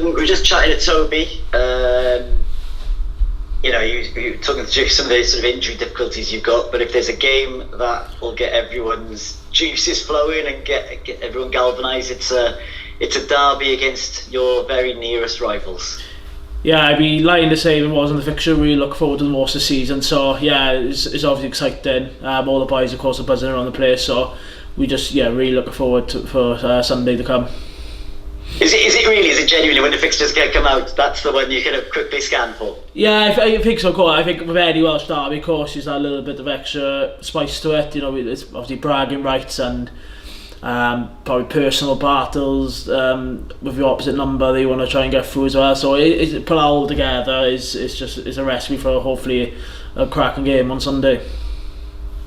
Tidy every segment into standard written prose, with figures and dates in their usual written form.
we were just chatting to Toby. You talking through some of the sort of injury difficulties you've got, but if there's a game that will get everyone's juices flowing and get everyone galvanised, it's a derby against your very nearest rivals. Yeah, I'd be lying to say if it wasn't the fixture, we look forward to the most of the season. So yeah, it's obviously exciting. All the boys, of course, are buzzing around the place. So we just really looking forward for Sunday to come. Is it genuinely when the fixtures come out, that's the one you kind of quickly scan for? Yeah, I think so. Cool. I think with any Welsh derby, of course, there's that little bit of extra spice to it. It's obviously bragging rights and probably personal battles with the opposite number that you want to try and get through as well. So put it all together is a recipe for hopefully a cracking game on Sunday.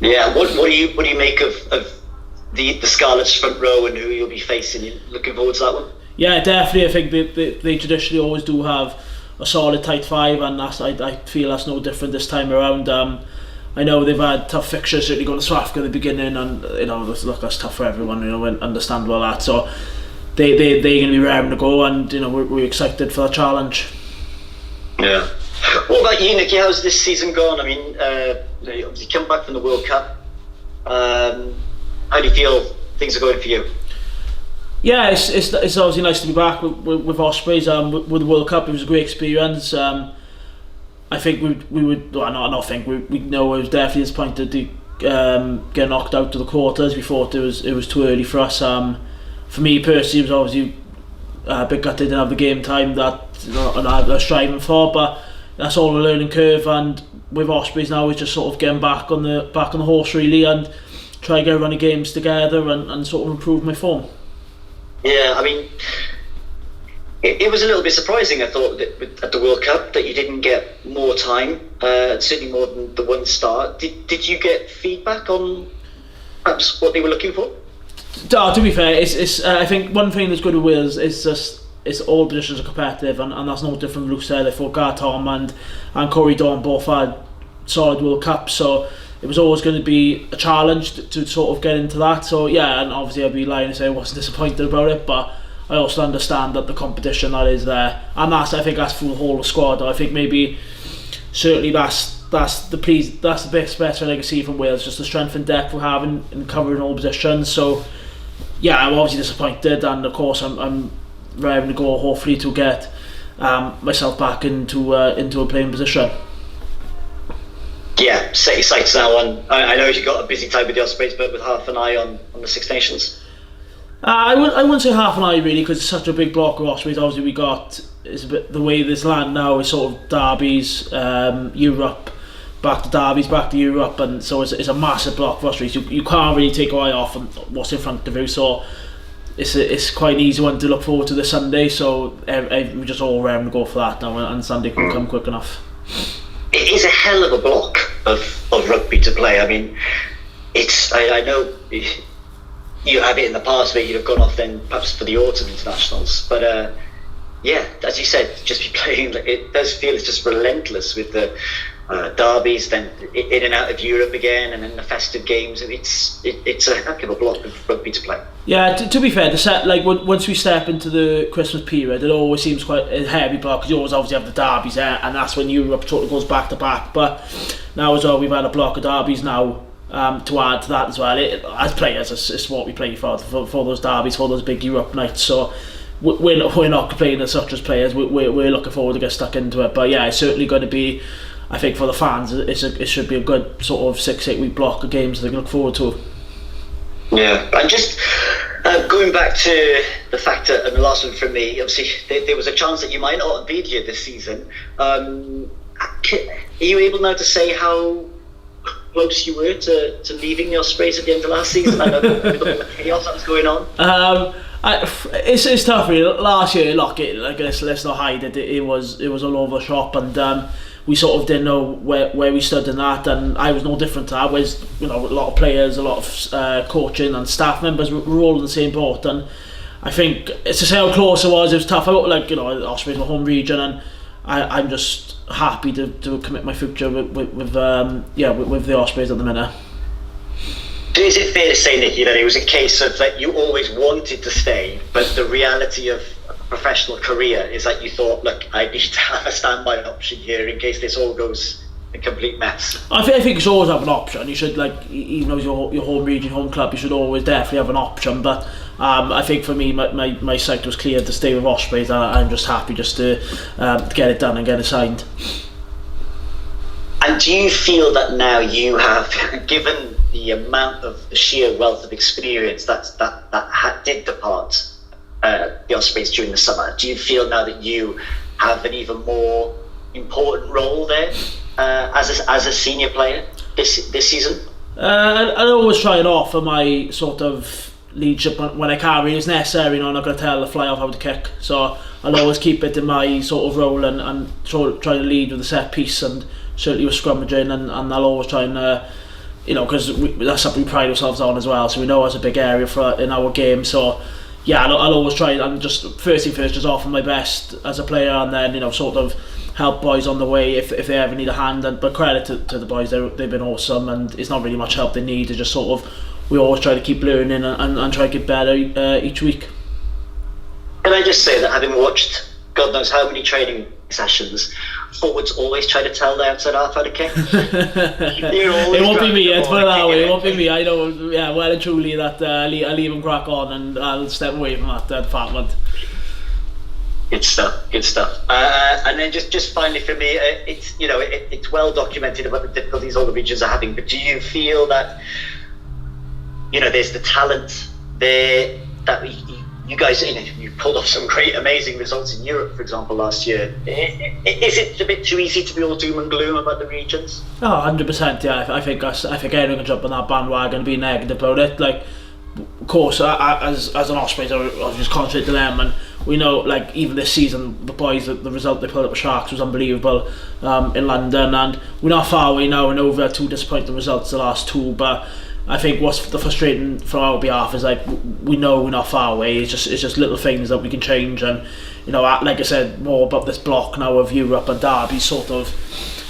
Yeah, what do you make of the Scarlets front row and who you'll be facing? You looking forward to that one? Yeah, definitely. I think they traditionally always do have a solid tight five, and I feel that's no different this time around. I know they've had tough fixtures, certainly going to South Africa at the beginning, and that's tough for everyone. Understandable that. So they're going to be raring to go, and we're excited for the challenge. Yeah. What about you, Nicky? How's this season gone? I mean, you obviously come back from the World Cup. How do you feel things are going for you? Yeah, it's obviously nice to be back with Ospreys. With the World Cup, it was a great experience. I think we know it was definitely disappointed to get knocked out to the quarters. We thought it was too early for us. For me personally, it was obviously a bit gutted didn't have the game time that I was striving for, but that's all a learning curve. And with Ospreys now, it's just sort of getting back on the horse really, and try to get a run of games together and sort of improve my form. Yeah, I mean, it was a little bit surprising, I thought, at the World Cup that you didn't get more time, certainly more than the one start. Did you get feedback on perhaps what they were looking for? To be fair, it's I think one thing that's good with Wales is just all positions are competitive, and that's no different from Luke said. I thought Gartom and Corey Dawn both had solid World Cups, so it was always going to be a challenge to sort of get into that. So yeah, and obviously I'd be lying to say I wasn't disappointed about it, but I also understand that the competition that is there, and I think that's through the whole squad. I think maybe certainly that's the best thing I can see from Wales, just the strength and depth we have in covering all positions. So yeah, I'm obviously disappointed, and of course I'm raring to go, hopefully to get myself back into a playing position. Yeah, set your sights now on. I know you've got a busy time with the Ospreys, but with half an eye on the Six Nations. I wouldn't say half an eye really, because it's such a big block of Ospreys. Obviously, it's a bit the way this land now is sort of derbies, Europe, back to derbies, back to Europe, and so it's a massive block for Ospreys. You can't really take your eye off on what's in front of you. So it's quite an easy one to look forward to this Sunday. So we just all raring to go for that now, and Sunday can come quick enough. It is a hell of a block of rugby to play. I mean, I know you have it in the past where you'd have gone off then perhaps for the autumn internationals, but yeah, as you said, just be playing. It does feel it's just relentless with the derbies, then in and out of Europe again, and then the festive games. It's a heck of a block of rugby to play. Yeah, to be fair, once we step into the Christmas period, it always seems quite a heavy block, because you always obviously have the derbies there, and that's when Europe sort of goes back to back. But now as well, we've had a block of derbies now to add to that as well. As players, it's what we play for those derbies, for those big Europe nights. So we're not complaining as such as players. We're looking forward to get stuck into it. But yeah, it's certainly going to be, I think for the fans, it should be a good sort of 6-8 week block of games that they can look forward to. Yeah, and just going back to the fact that, and the last one from me, obviously there was a chance that you might not have been here this season. Are you able now to say how close you were to leaving the Ospreys at the end of last season? I know the chaos that was going on. It's tough really. Last year, let's not hide it. It was all over the shop, and we sort of didn't know where we stood in that, and I was no different to that. Whereas a lot of players, a lot of coaching and staff members were all in the same boat, and I think it's to say how close it was tough. Ospreys were home region, and I'm just happy to commit my future with the Ospreys at the minute. Is it fair to say, Nicky, that it was a case of that you always wanted to stay, but the reality of professional career is that you thought, look, I need to have a standby option here in case this all goes a complete mess? I think you should always have an option. You should, like, even though it's your home region, home club, you should always definitely have an option. But I think for me, my sight was clear to stay with Ospreys, and I'm just happy just to get it done and get it signed. And do you feel that now you have, given the amount of the sheer wealth of experience that did depart the Ospreys during the summer, do you feel now that you have an even more important role there as a senior player this season? I always try and offer my sort of leadership when I can. Really, it's necessary. I'm not going to tell the fly off how to kick, so I'll always keep it in my sort of role and try to lead with the set piece, and certainly with scrummaging, and I'll always try and because that's something we pride ourselves on as well, so we know it's a big area in our game. So yeah, I'll always try and just first just offer my best as a player, and then sort of help boys on the way if they ever need a hand. But credit to the boys, they've been awesome, and it's not really much help they need. It's just sort of, we always try to keep learning and try to get better each week. Can I just say that, having watched God knows how many training sessions, forwards always try to tell the outside half how to kick. It won't be me, let's put it that way. It won't be me. I know, well and truly that I'll leave them crack on, and I'll step away from that department. Good stuff. And then just finally for me, it's well documented about the difficulties all the regions are having. But do you feel that there's the talent there that you guys, you pulled off some great, amazing results in Europe, for example, last year. Is it a bit too easy to be all doom and gloom about the regions? Oh, 100%. Yeah, I think anyone can jump on that bandwagon and be negative about it. Like, of course, as an Ospreys, I just concentrate to them, and we know, like, even this season, the boys, the result they put up with Sharks was unbelievable in London, and we're not far away now, and over 2 disappointing results the last 2, but I think what's the frustrating from our behalf is, like, we know we're not far away. It's just little things that we can change, and like I said, more about this block now of Europe and Derby sort of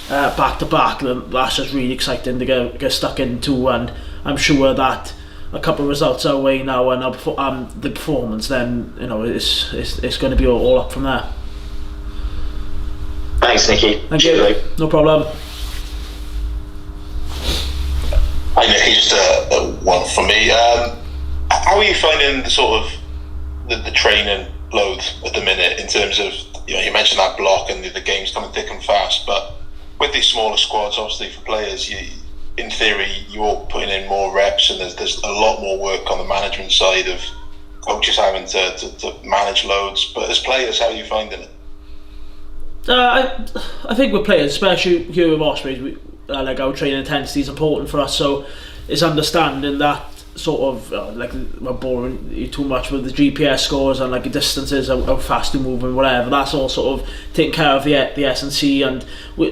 back to back. That's just really exciting to get stuck into, and I'm sure that a couple of results our way now and the performance, then it's going to be all up from there. Thanks, Nicky. Thank you. No problem. Hi Nicky, just one from me. How are you finding the sort of the training load at the minute, in terms of, you mentioned that block and the game's coming thick and fast, but with these smaller squads, obviously for players, in theory you're putting in more reps, and there's a lot more work on the management side of coaches having to manage loads. But as players, how are you finding it? I think with players, especially here with Ospreys, like, our training intensity is important for us, so it's understanding that sort of like, we're boring you too much with the GPS scores and, like, the distances, how fast you move and whatever. That's all sort of taking care of the S&C, and we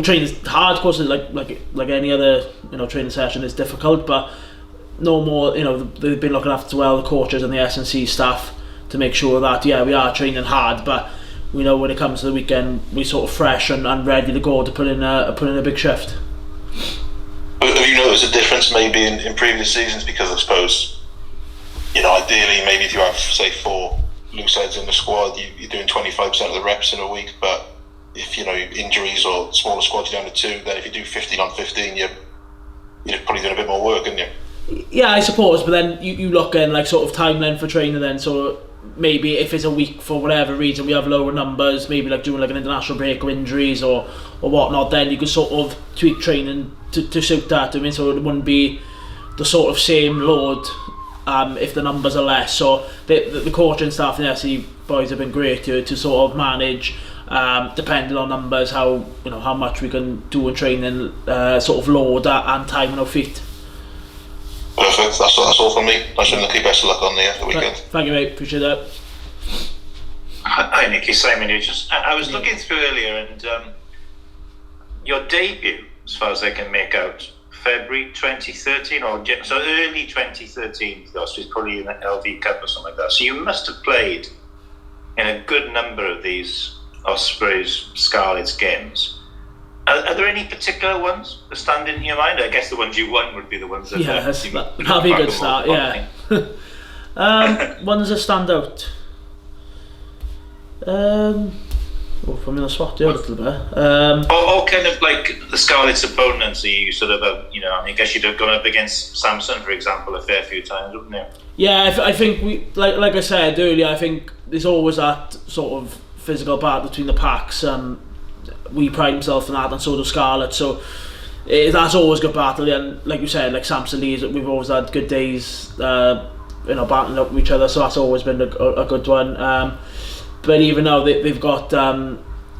train hard. Of course, like any other training session is difficult, but no more. They've been looking after well, the coaches and the S&C staff, to make sure that we are training hard, but we know when it comes to the weekend, we're sort of fresh and ready to go to put in a big shift. Have you noticed a difference maybe in previous seasons? Because I suppose, ideally, maybe if you have, say, 4 loose heads in the squad, you're doing 25% of the reps in a week, but if injuries or smaller squads, you're down to 2, then if you do 15 on 15, you're probably doing a bit more work, aren't you? Yeah, I suppose, but then you look in, like, sort of timeline for training then, so maybe if it's a week for whatever reason we have lower numbers, maybe like during like an international break or injuries or whatnot, then you can sort of tweak training to suit that. I mean, so it wouldn't be the sort of same load if the numbers are less. So the coaching staff and the SE boys have been great to sort of manage, depending on numbers, how much we can do in training, sort of load and time on our feet. Perfect. That's all from me. Nice and Nicky. Best of luck on the weekend. Thank you, mate. Appreciate that. Hi, Nicky. Simon here. I was looking through earlier, and your debut, as far as I can make out, February 2013, so early 2013. It was probably in the LV Cup or something like that. So you must have played in a good number of these Ospreys Scarlets games. Are there any particular ones that stand in your mind? I guess the ones you won would be the ones that... Yeah, that'd be a good start, yeah. Ones that stand out. Put me on the spot here a little bit. Or kind of like the Scarlets' opponents, you sort of, I guess you'd have gone up against Samson, for example, a fair few times, wouldn't you? Yeah, I think we, like I said earlier, I think there's always that sort of physical battle between the packs. We pride ourselves in that, and so do Scarlets. So that's always a good battle. And like you said, like Samson Lee's, we've always had good days, battling up with each other. So that's always been a good one. But even now they've got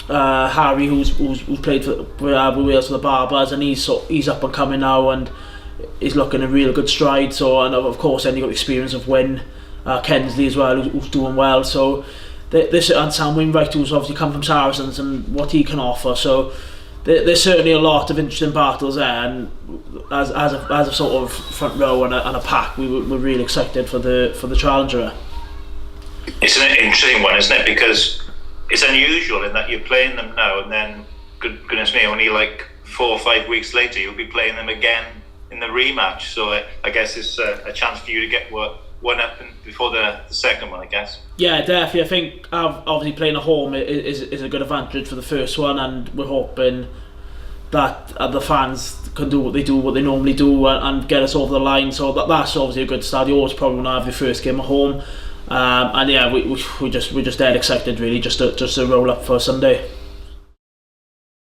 Harry, who's played with Wales for the Barbers, and he's up and coming now, and he's looking in real good stride. So, and of course, then you got the experience of Wynne, Kensley as well, who's doing well. So this, and Sam Wainwright, who's obviously come from Saracens, and what he can offer. So there's certainly a lot of interesting battles there, and as a sort of front row and a pack, we're really excited for the challenger. It's an interesting one, isn't it? Because it's unusual in that you're playing them now, and then, goodness me, only like 4 or 5 weeks later you'll be playing them again in the rematch. So I guess it's a chance for you to get one up before the second one, I guess. Yeah, definitely. I think obviously playing at home is a good advantage for the first one, and we're hoping that the fans can do what they normally do, and get us over the line. So that's obviously a good start. You always probably want to have your first game at home. And yeah, we're just dead excited really, just to roll up for Sunday.